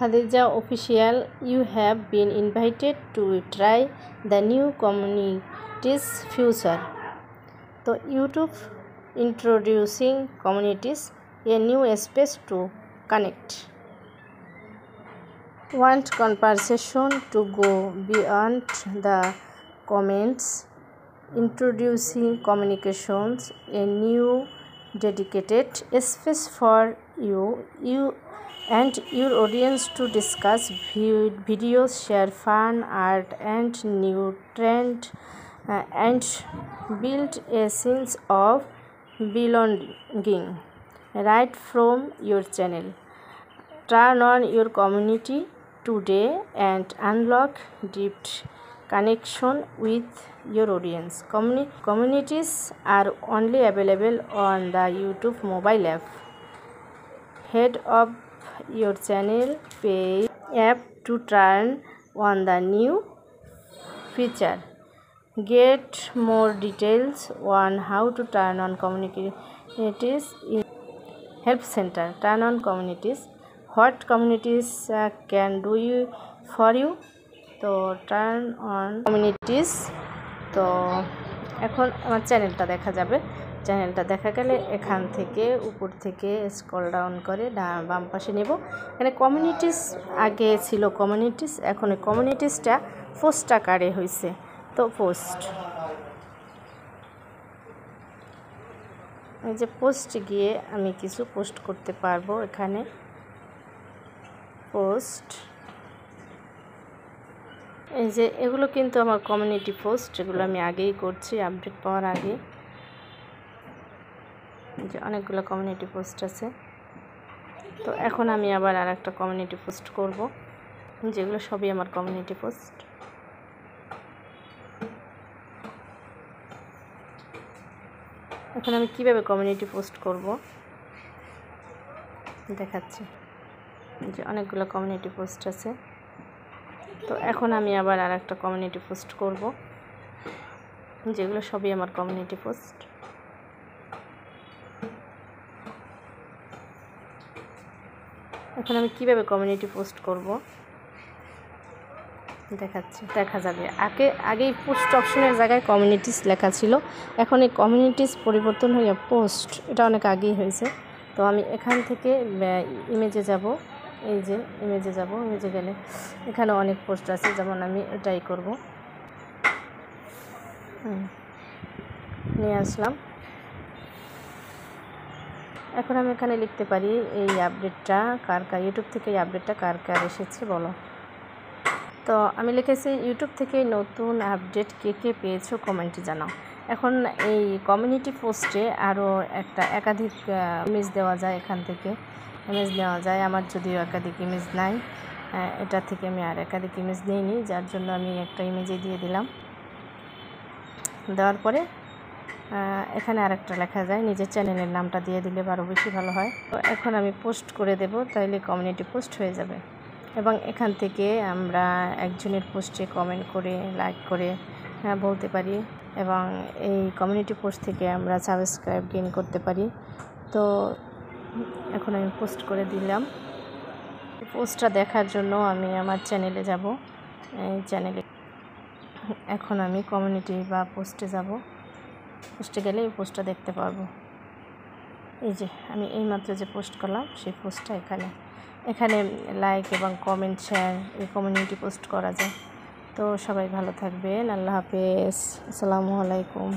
Khadija official, you have been invited to try the new communities feature. So YouTube introducing communities, a new space to connect. Want conversation to go beyond the comments? Introducing communications, a new dedicated space for you and your audience to discuss videos, share fun, art, and new trend, and build a sense of belonging right from your channel. Turn on your community today and unlock deep connection with your audience. Communities are only available on the YouTube mobile app. Head of your channel page app to turn on the new feature. Get more details on how to turn on communities in Help Center. Turn on communities. What communities can do for you? তো turn on communities. তো এখন আমার চ্যানেলটা দেখা যাবে। চ্যানেলটা দেখা গেলে এখান থেকে উপর থেকে স্ক্রল ডাউন করে বাম পাশে নেব। এখানে কমিউনিটিস আগে ছিল কমিউনিটিস, এখন এই কমিউনিটিসটা পোস্ট আকারে হয়েছে। তো পোস্ট, এই যে পোস্ট গিয়ে আমি কিছু পোস্ট করতে পারবো। এখানে পোস্ট, এই যে এগুলো কিন্তু আমার কমিউনিটি পোস্ট, এগুলো আমি আগেই করছি আপডেট পাওয়ার আগে। যে অনেকগুলো কমিউনিটি পোস্ট আছে। তো এখন আমি আবার আর একটা কমিউনিটি পোস্ট করব, যেগুলো সবই আমার কমিউনিটি পোস্ট। এখন আমি কিভাবে কমিউনিটি পোস্ট করব দেখাচ্ছি। যে অনেকগুলো কমিউনিটি পোস্ট আছে। তো এখন আমি আবার আর একটা কমিউনিটি পোস্ট করব, যেগুলো সবই আমার কমিউনিটি পোস্ট। এখন আমি কিভাবে কমিউনিটি পোস্ট করব দেখাচ্ছি, দেখা যাবে। আগেই পোস্ট অপশনের জায়গায় কমিউনিটিস লেখা ছিল, এখন এই কমিউনিটিস পরিবর্তন হয়ে পোস্ট, এটা অনেক আগেই হয়েছে। তো আমি এখান থেকে ইমেজে যাব, এই যে ইমেজে যাব। ইমেজে গেলে এখানে অনেক পোস্ট আছে, যেমন আমি এটাই করব। নিয়ে আসলাম। এখন আমি এখানে লিখতে পারি এই আপডেটটা কার ইউটিউব থেকে এই আপডেটটা কার এসেছে বলো। তো আমি লিখেছি ইউটিউব থেকে নতুন আপডেট কে কে পেয়েছো কমেন্টে জানাও। এখন এই কমিউনিটি পোস্টে আরও একাধিক ইমেজ দেওয়া যায়, এখান থেকে ইমেজ নেওয়া যায়। আমার যদিও একাধিক ইমেজ নাই, এটা থেকে আমি আর একাধিক ইমেজ নিইনি, যার জন্য আমি একটা ইমেজে দিয়ে দিলাম। দেওয়ার পরে এখানে আরেকটা লেখা যায়, নিজের চ্যানেলের নামটা দিয়ে দিলে আরও বেশি ভালো হয়। তো এখন আমি পোস্ট করে দেব, তাইলে কমিউনিটি পোস্ট হয়ে যাবে। এবং এখান থেকে আমরা একজনের পোস্টে কমেন্ট করে লাইক করে বলতে পারি, এবং এই কমিউনিটি পোস্ট থেকে আমরা সাবস্ক্রাইব গেইন করতে পারি। তো এখন আমি পোস্ট করে দিলাম। পোস্টটা দেখার জন্য আমি আমার চ্যানেলে যাব। এই চ্যানেলে এখন আমি কমিউনিটি বা পোস্টে যাব। পোস্টে গেলে এই পোস্টটা দেখতে পারবো। এই যে আমি এইমাত্র যে পোস্ট করলাম সেই পোস্টটা এখানে লাইক এবং কমেন্ট শেয়ার এই কমিউনিটি পোস্ট করা যায়। তো সবাই ভালো থাকবেন। আল্লাহ হাফেজ, আসসালামু আলাইকুম।